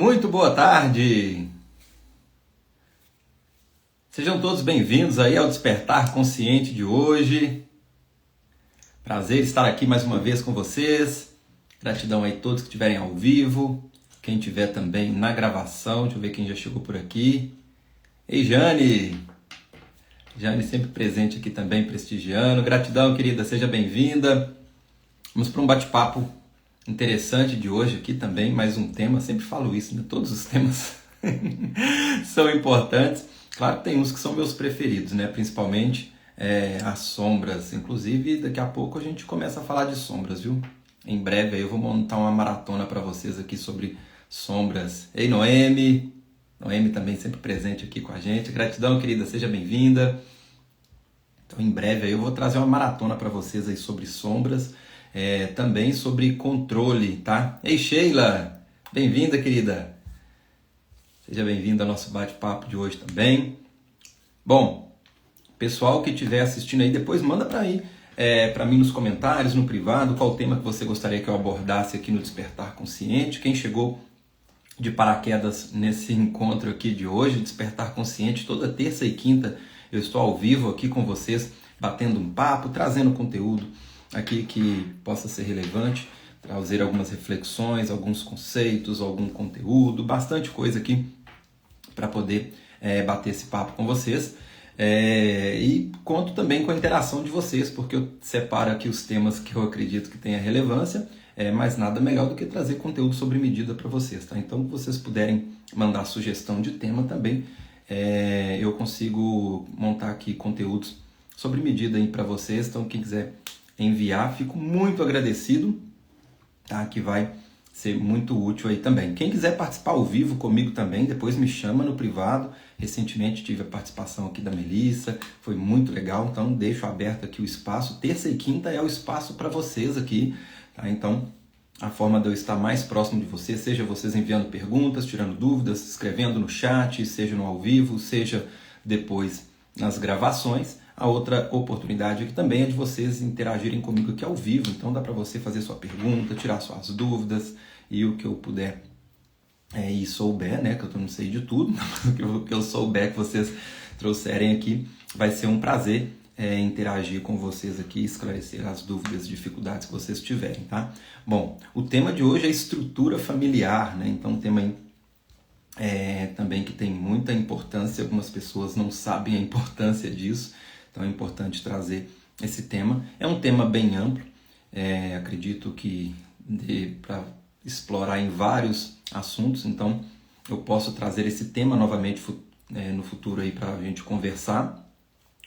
Muito boa tarde! Sejam todos bem-vindos aí ao Despertar Consciente de hoje. Prazer estar aqui mais uma vez com vocês. Gratidão aí a todos que estiverem ao vivo, quem estiver também na gravação. Deixa eu ver quem já chegou por aqui. Ei, Jane! Jane sempre presente aqui também, prestigiando. Gratidão, querida, seja bem-vinda. Vamos para um bate-papo interessante de hoje aqui também, mais um tema, sempre falo isso, né? Todos os temas são importantes. Claro que tem uns que são meus preferidos, né? Principalmente as sombras. Inclusive, daqui a pouco a gente começa a falar de sombras, viu? Em breve aí eu vou montar uma maratona para vocês aqui sobre sombras. Ei, Noemi! Noemi também sempre presente aqui com a gente. Gratidão, querida, seja bem-vinda. Então, em breve aí eu vou trazer uma maratona para vocês aí sobre sombras. Também sobre controle, tá? Ei, Sheila! Bem-vinda, querida! Seja bem-vinda ao nosso bate-papo de hoje também. Bom, pessoal que estiver assistindo aí, depois manda para mim nos comentários, no privado, qual o tema que você gostaria que eu abordasse aqui no Despertar Consciente. Quem chegou de paraquedas nesse encontro aqui de hoje, Despertar Consciente, toda terça e quinta eu estou ao vivo aqui com vocês, batendo um papo, trazendo conteúdo aqui que possa ser relevante, trazer algumas reflexões, alguns conceitos, algum conteúdo, bastante coisa aqui para poder bater esse papo com vocês. E conto também com a interação de vocês, porque eu separo aqui os temas que eu acredito que tenha relevância, mas nada melhor do que trazer conteúdo sobre medida para vocês, tá? Então, se vocês puderem mandar sugestão de tema também, eu consigo montar aqui conteúdos sobre medida aí para vocês. Então, quem quiser enviar, fico muito agradecido, tá? Que vai ser muito útil aí também. Quem quiser participar ao vivo comigo também, depois me chama no privado. Recentemente tive a participação aqui da Melissa, foi muito legal, então deixo aberto aqui o espaço. Terça e quinta é o espaço para vocês aqui, tá? Então, a forma de eu estar mais próximo de vocês, seja vocês enviando perguntas, tirando dúvidas, escrevendo no chat, seja no ao vivo, seja depois nas gravações. A outra oportunidade aqui também é de vocês interagirem comigo aqui ao vivo. Então dá para você fazer sua pergunta, tirar suas dúvidas e o que eu puder e souber, né? Que eu não sei de tudo, mas o que eu souber que vocês trouxerem aqui, vai ser um prazer interagir com vocês aqui, esclarecer as dúvidas, dificuldades que vocês tiverem, tá? Bom, o tema de hoje é estrutura familiar, né? Então um tema também que tem muita importância, algumas pessoas não sabem a importância disso. Então é importante trazer esse tema. É um tema bem amplo, acredito que para explorar em vários assuntos, então eu posso trazer esse tema novamente no futuro aí para a gente conversar.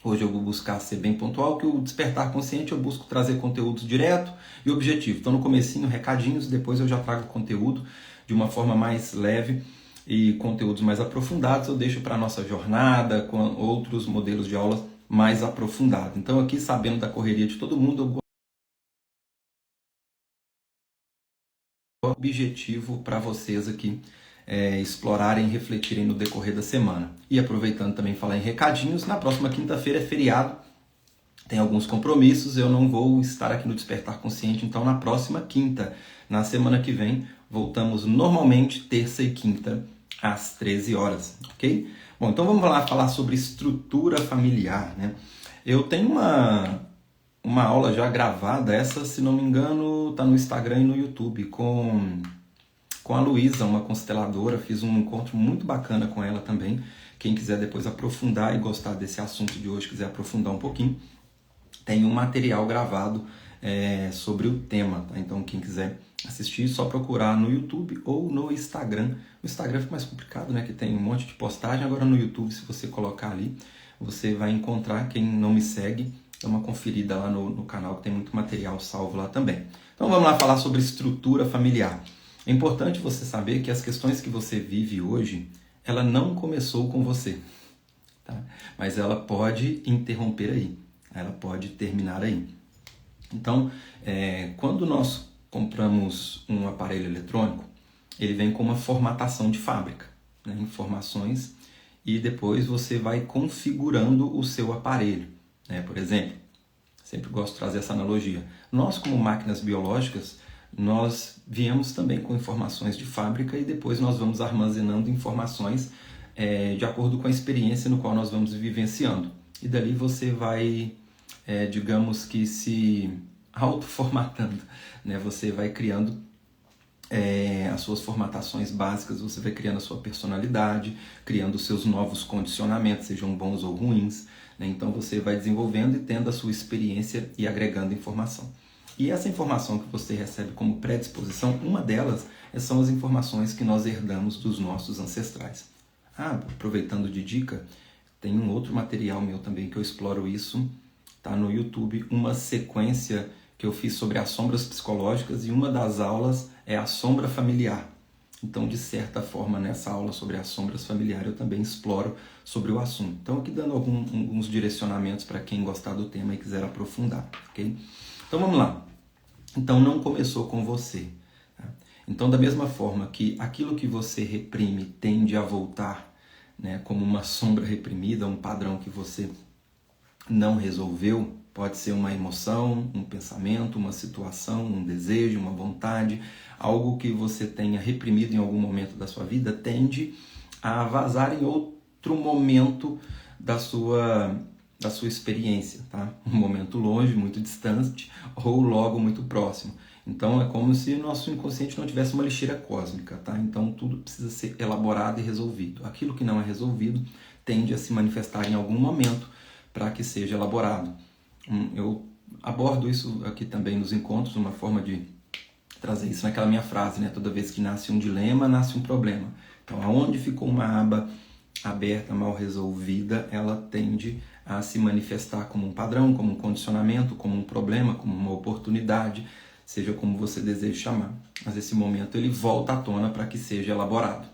Hoje eu vou buscar ser bem pontual, que o Despertar Consciente eu busco trazer conteúdos direto e objetivo. Então no comecinho, recadinhos, depois eu já trago conteúdo de uma forma mais leve e conteúdos mais aprofundados eu deixo para a nossa jornada com outros modelos de aulas mais aprofundado. Então aqui, sabendo da correria de todo mundo, eu objetivo para vocês aqui explorarem, refletirem no decorrer da semana. E aproveitando também falar em recadinhos, na próxima quinta-feira é feriado, tem alguns compromissos, eu não vou estar aqui no Despertar Consciente, então na próxima quinta, na semana que vem, voltamos normalmente terça e quinta às 13 horas, ok? Bom, então vamos lá falar sobre estrutura familiar, né? Eu tenho uma aula já gravada, essa, se não me engano, está no Instagram e no YouTube, com a Luísa, uma consteladora. Fiz um encontro muito bacana com ela também. Quem quiser depois aprofundar e gostar desse assunto de hoje, quiser aprofundar um pouquinho, tem um material gravado sobre o tema, tá? Então quem quiser assistir, só procurar no YouTube ou no Instagram. No Instagram fica mais complicado, né? Que tem um monte de postagem. Agora no YouTube, se você colocar ali, você vai encontrar. Quem não me segue, dá uma conferida lá no canal, que tem muito material salvo lá também. Então vamos lá falar sobre estrutura familiar. É importante você saber que as questões que você vive hoje, ela não começou com você, tá? Mas ela pode interromper aí, ela pode terminar aí. Então, quando nós compramos um aparelho eletrônico, ele vem com uma formatação de fábrica, né? Informações, e depois você vai configurando o seu aparelho, né? Por exemplo, sempre gosto de trazer essa analogia. Nós, como máquinas biológicas, nós viemos também com informações de fábrica e depois nós vamos armazenando informações de acordo com a experiência no qual nós vamos vivenciando. E dali você vai, digamos que se autoformatando, né? Você vai criando as suas formatações básicas, você vai criando a sua personalidade, criando os seus novos condicionamentos, sejam bons ou ruins, né? Então você vai desenvolvendo e tendo a sua experiência e agregando informação. E essa informação que você recebe como predisposição, uma delas são as informações que nós herdamos dos nossos ancestrais. Aproveitando de dica, tem um outro material meu também que eu exploro isso, tá no YouTube, uma sequência que eu fiz sobre as sombras psicológicas, e uma das aulas é a sombra familiar. Então, de certa forma, nessa aula sobre as sombras familiares, eu também exploro sobre o assunto. Então, aqui dando alguns direcionamentos para quem gostar do tema e quiser aprofundar, ok? Então, vamos lá. Então, não começou com você. Tá? Então, da mesma forma que aquilo que você reprime tende a voltar, né, como uma sombra reprimida, um padrão que você não resolveu, pode ser uma emoção, um pensamento, uma situação, um desejo, uma vontade, algo que você tenha reprimido em algum momento da sua vida, tende a vazar em outro momento da sua experiência, tá? Um momento longe, muito distante, ou logo muito próximo. Então é como se o nosso inconsciente não tivesse uma lixeira cósmica, tá? Então tudo precisa ser elaborado e resolvido. Aquilo que não é resolvido tende a se manifestar em algum momento para que seja elaborado. Eu abordo isso aqui também nos encontros, uma forma de trazer isso naquela minha frase, né? Toda vez que nasce um dilema, nasce um problema. Então, aonde ficou uma aba aberta, mal resolvida, ela tende a se manifestar como um padrão, como um condicionamento, como um problema, como uma oportunidade, seja como você deseja chamar. Mas esse momento ele volta à tona para que seja elaborado.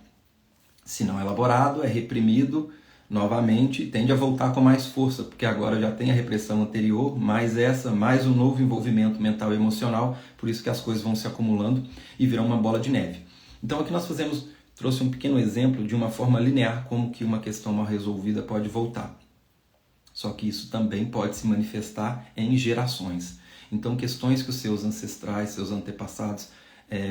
Se não é elaborado, é reprimido novamente, tende a voltar com mais força, porque agora já tem a repressão anterior, mais um novo envolvimento mental e emocional, por isso que as coisas vão se acumulando e viram uma bola de neve. Então aqui nós trouxe um pequeno exemplo de uma forma linear, como que uma questão mal resolvida pode voltar. Só que isso também pode se manifestar em gerações. Então questões que os seus ancestrais, seus antepassados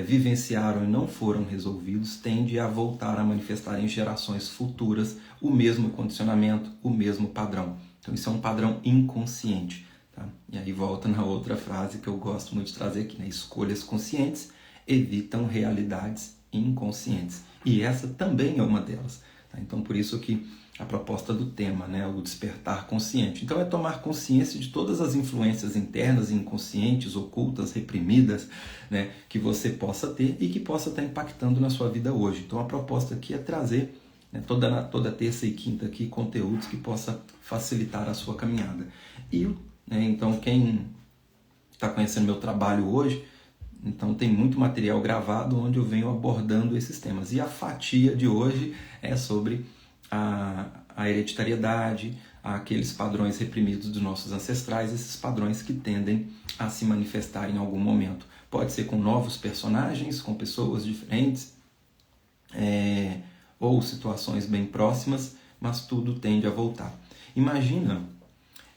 vivenciaram e não foram resolvidos, tende a voltar a manifestar em gerações futuras o mesmo condicionamento, o mesmo padrão. Então isso é um padrão inconsciente. Tá? E aí volta na outra frase que eu gosto muito de trazer aqui, né? Escolhas conscientes evitam realidades inconscientes. E essa também é uma delas. Tá? Então por isso que a proposta do tema, né? O despertar consciente. Então é tomar consciência de todas as influências internas, inconscientes, ocultas, reprimidas, né? Que você possa ter e que possa estar impactando na sua vida hoje. Então a proposta aqui é trazer, né, toda terça e quinta aqui, conteúdos que possa facilitar a sua caminhada. E, né, então quem está conhecendo meu trabalho hoje, então tem muito material gravado onde eu venho abordando esses temas. E a fatia de hoje é sobre a hereditariedade, aqueles padrões reprimidos dos nossos ancestrais, esses padrões que tendem a se manifestar em algum momento. Pode ser com novos personagens, com pessoas diferentes, ou situações bem próximas, mas tudo tende a voltar. Imagina,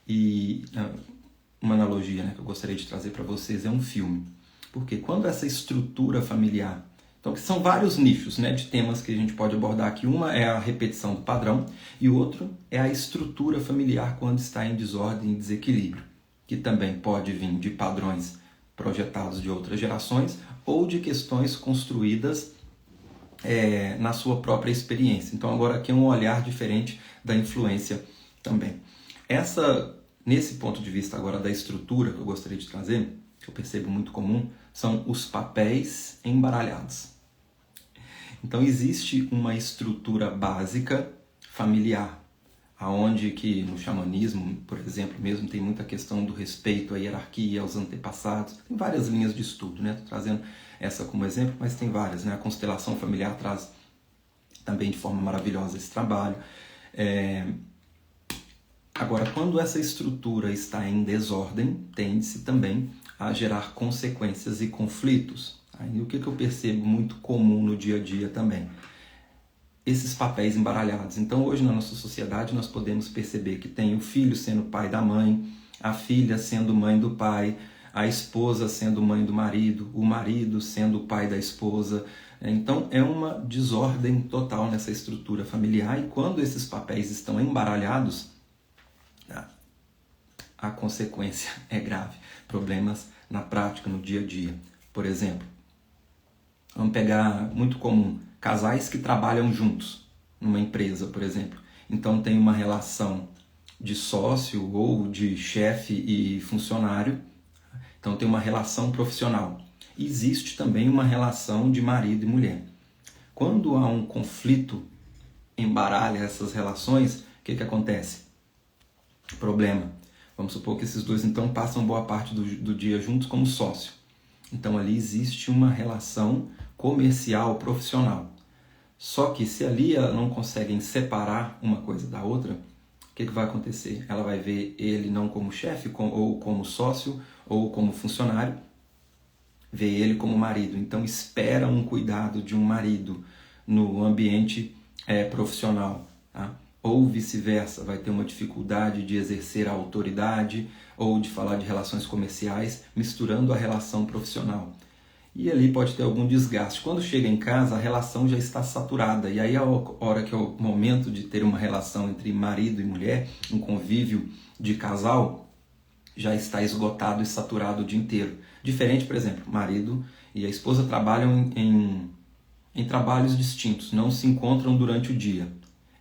e uma analogia, né, que eu gostaria de trazer para vocês é um filme. Porque quando essa estrutura familiar... Então, que são vários nichos, né, de temas que a gente pode abordar aqui. Uma é a repetição do padrão e o outro é a estrutura familiar quando está em desordem e desequilíbrio, que também pode vir de padrões projetados de outras gerações ou de questões construídas na sua própria experiência. Então, agora aqui é um olhar diferente da influência também. Nesse ponto de vista agora da estrutura que eu gostaria de trazer, que eu percebo muito comum, são os papéis embaralhados. Então existe uma estrutura básica familiar, aonde que no xamanismo, por exemplo, mesmo tem muita questão do respeito à hierarquia, aos antepassados, tem várias linhas de estudo, né? Estou trazendo essa como exemplo, mas tem várias, né? A constelação familiar traz também de forma maravilhosa esse trabalho. Agora, quando essa estrutura está em desordem, tende-se também a gerar consequências e conflitos. Aí, o que eu percebo muito comum no dia a dia também? Esses papéis embaralhados. Então, hoje na nossa sociedade, nós podemos perceber que tem o filho sendo pai da mãe, a filha sendo mãe do pai, a esposa sendo mãe do marido, o marido sendo o pai da esposa. Então é uma desordem total nessa estrutura familiar, e quando esses papéis estão embaralhados, a consequência é grave. Problemas na prática, no dia a dia. Por exemplo, vamos pegar, muito comum, casais que trabalham juntos numa empresa, por exemplo. Então tem uma relação de sócio ou de chefe e funcionário. Então tem uma relação profissional. Existe também uma relação de marido e mulher. Quando há um conflito, embaralha essas relações, o que acontece? Problema. Vamos supor que esses dois então passam boa parte do dia juntos como sócio. Então ali existe uma relação comercial, profissional. Só que se ali elas não conseguem separar uma coisa da outra, o que vai acontecer? Ela vai ver ele não como chefe, ou como sócio, ou como funcionário, vê ele como marido. Então espera um cuidado de um marido no ambiente profissional, tá? Ou vice-versa, vai ter uma dificuldade de exercer a autoridade ou de falar de relações comerciais, misturando a relação profissional. E ali pode ter algum desgaste. Quando chega em casa, a relação já está saturada. E aí a hora que é o momento de ter uma relação entre marido e mulher, um convívio de casal, já está esgotado e saturado o dia inteiro. Diferente, por exemplo, o marido e a esposa trabalham em trabalhos distintos, não se encontram durante o dia.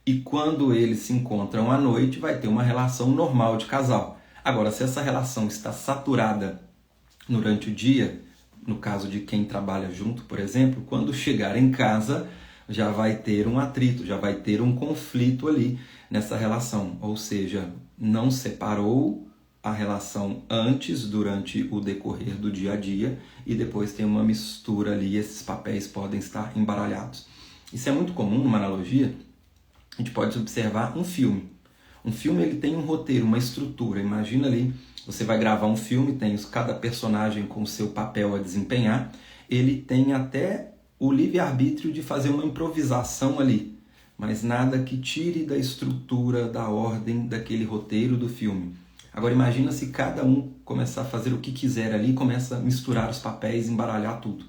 E quando eles se encontram à noite, vai ter uma relação normal de casal. Agora, se essa relação está saturada durante o dia, no caso de quem trabalha junto, por exemplo, quando chegar em casa, já vai ter um atrito, já vai ter um conflito ali nessa relação. Ou seja, não separou a relação antes, durante o decorrer do dia a dia, e depois tem uma mistura ali, esses papéis podem estar embaralhados. Isso é muito comum numa analogia. A gente pode observar um filme. Um filme ele tem um roteiro, uma estrutura. Imagina ali, você vai gravar um filme, tem cada personagem com o seu papel a desempenhar. Ele tem até o livre-arbítrio de fazer uma improvisação ali, mas nada que tire da estrutura, da ordem daquele roteiro do filme. Agora imagina se cada um começar a fazer o que quiser ali e começa a misturar os papéis, embaralhar tudo.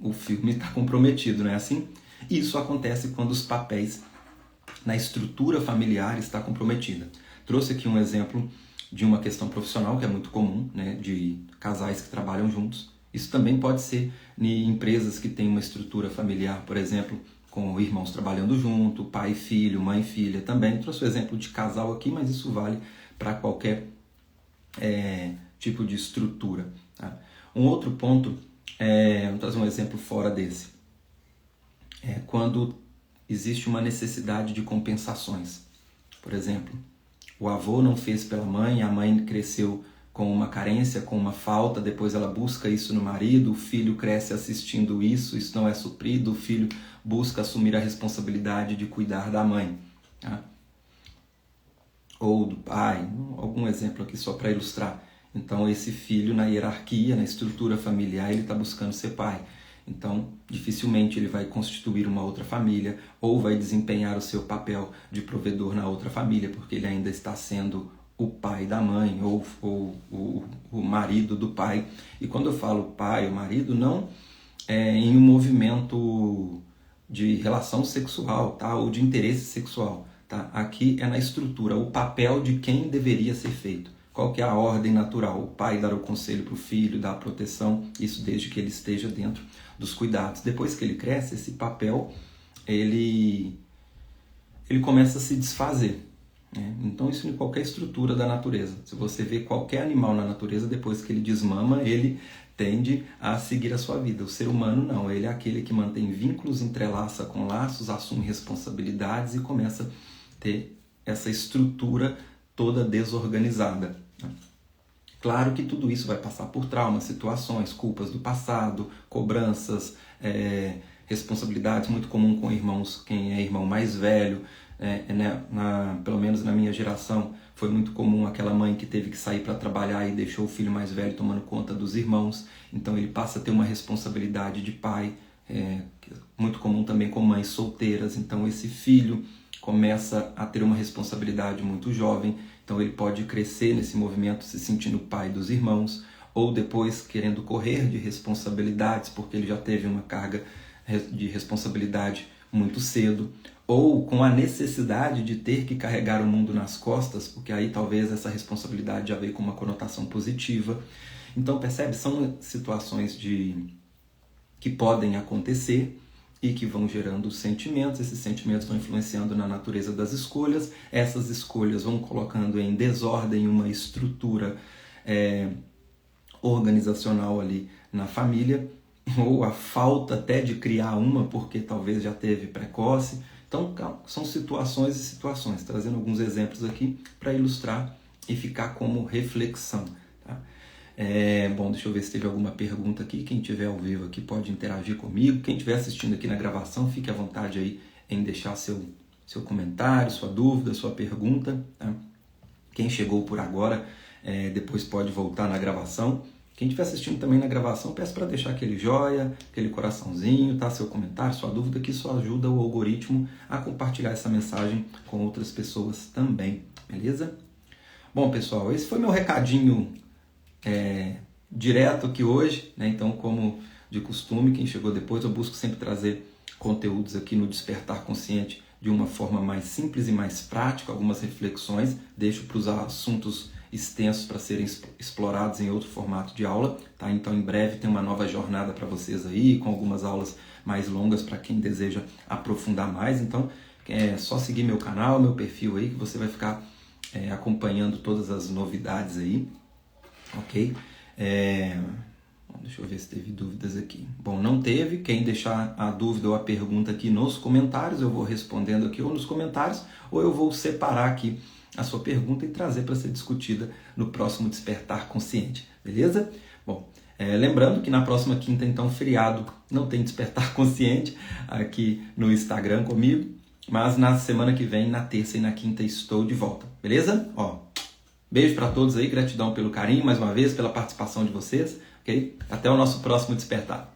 O filme está comprometido, não é assim? Isso acontece quando os papéis na estrutura familiar está comprometida. Trouxe aqui um exemplo de uma questão profissional que é muito comum, né, de casais que trabalham juntos. Isso também pode ser em empresas que têm uma estrutura familiar, por exemplo, com irmãos trabalhando junto, pai e filho, mãe e filha também. Trouxe o exemplo de casal aqui, mas isso vale para qualquer tipo de estrutura. Tá? Um outro ponto, vou trazer um exemplo fora desse. Quando existe uma necessidade de compensações. Por exemplo, o avô não fez pela mãe, a mãe cresceu com uma carência, com uma falta, depois ela busca isso no marido, o filho cresce assistindo isso não é suprido, o filho busca assumir a responsabilidade de cuidar da mãe. Tá? Ou do pai, algum exemplo aqui só para ilustrar. Então esse filho na hierarquia, na estrutura familiar, ele está buscando ser pai. Então, dificilmente ele vai constituir uma outra família ou vai desempenhar o seu papel de provedor na outra família, porque ele ainda está sendo o pai da mãe ou o marido do pai. E quando eu falo pai ou marido, não em um movimento de relação sexual, tá? Ou de interesse sexual. Tá? Aqui é na estrutura, o papel de quem deveria ser feito. Qual que é a ordem natural? O pai dar o conselho para o filho, dar a proteção, isso desde que ele esteja dentro dos cuidados. Depois que ele cresce, esse papel ele começa a se desfazer. Né? Então isso em qualquer estrutura da natureza. Se você vê qualquer animal na natureza, depois que ele desmama, ele tende a seguir a sua vida. O ser humano não, ele é aquele que mantém vínculos, entrelaça com laços, assume responsabilidades e começa a ter essa estrutura toda desorganizada. Claro que tudo isso vai passar por traumas, situações, culpas do passado, cobranças, responsabilidades, muito comum com irmãos, quem é irmão mais velho, pelo menos na minha geração, foi muito comum aquela mãe que teve que sair para trabalhar e deixou o filho mais velho tomando conta dos irmãos, então ele passa a ter uma responsabilidade de pai, muito comum também com mães solteiras, então esse filho começa a ter uma responsabilidade muito jovem, então ele pode crescer nesse movimento se sentindo pai dos irmãos, ou depois querendo correr de responsabilidades, porque ele já teve uma carga de responsabilidade muito cedo, ou com a necessidade de ter que carregar o mundo nas costas, porque aí talvez essa responsabilidade já veio com uma conotação positiva. Então, percebe? São situações que podem acontecer e que vão gerando sentimentos. Esses sentimentos vão influenciando na natureza das escolhas. Essas escolhas vão colocando em desordem uma estrutura organizacional ali na família, ou a falta até de criar uma, porque talvez já teve precoce. Então, são situações e situações, trazendo alguns exemplos aqui para ilustrar e ficar como reflexão. Tá? Bom, deixa eu ver se teve alguma pergunta aqui. Quem estiver ao vivo aqui pode interagir comigo. Quem estiver assistindo aqui na gravação, fique à vontade aí em deixar seu comentário, sua dúvida, sua pergunta. Tá? Quem chegou por agora, depois pode voltar na gravação. Quem estiver assistindo também na gravação, peço para deixar aquele joia, aquele coraçãozinho, tá? Seu comentário, sua dúvida, que isso ajuda o algoritmo a compartilhar essa mensagem com outras pessoas também, beleza? Bom, pessoal, esse foi meu recadinho direto aqui hoje, né? Então, como de costume, quem chegou depois, eu busco sempre trazer conteúdos aqui no Despertar Consciente de uma forma mais simples e mais prática, algumas reflexões, deixo para os assuntos extensos para serem explorados em outro formato de aula, tá? Então em breve tem uma nova jornada para vocês aí, com algumas aulas mais longas para quem deseja aprofundar mais. Então é só seguir meu canal, meu perfil aí, que você vai ficar acompanhando todas as novidades aí, ok? Deixa eu ver se teve dúvidas aqui. Bom, não teve. Quem deixar a dúvida ou a pergunta aqui nos comentários, eu vou respondendo aqui ou nos comentários, ou eu vou separar aqui a sua pergunta e trazer para ser discutida no próximo Despertar Consciente, beleza? Bom, lembrando que na próxima quinta, então, feriado, não tem Despertar Consciente aqui no Instagram comigo, mas na semana que vem, na terça e na quinta, estou de volta, beleza? Beijo para todos aí, gratidão pelo carinho, mais uma vez, pela participação de vocês, ok? Até o nosso próximo Despertar.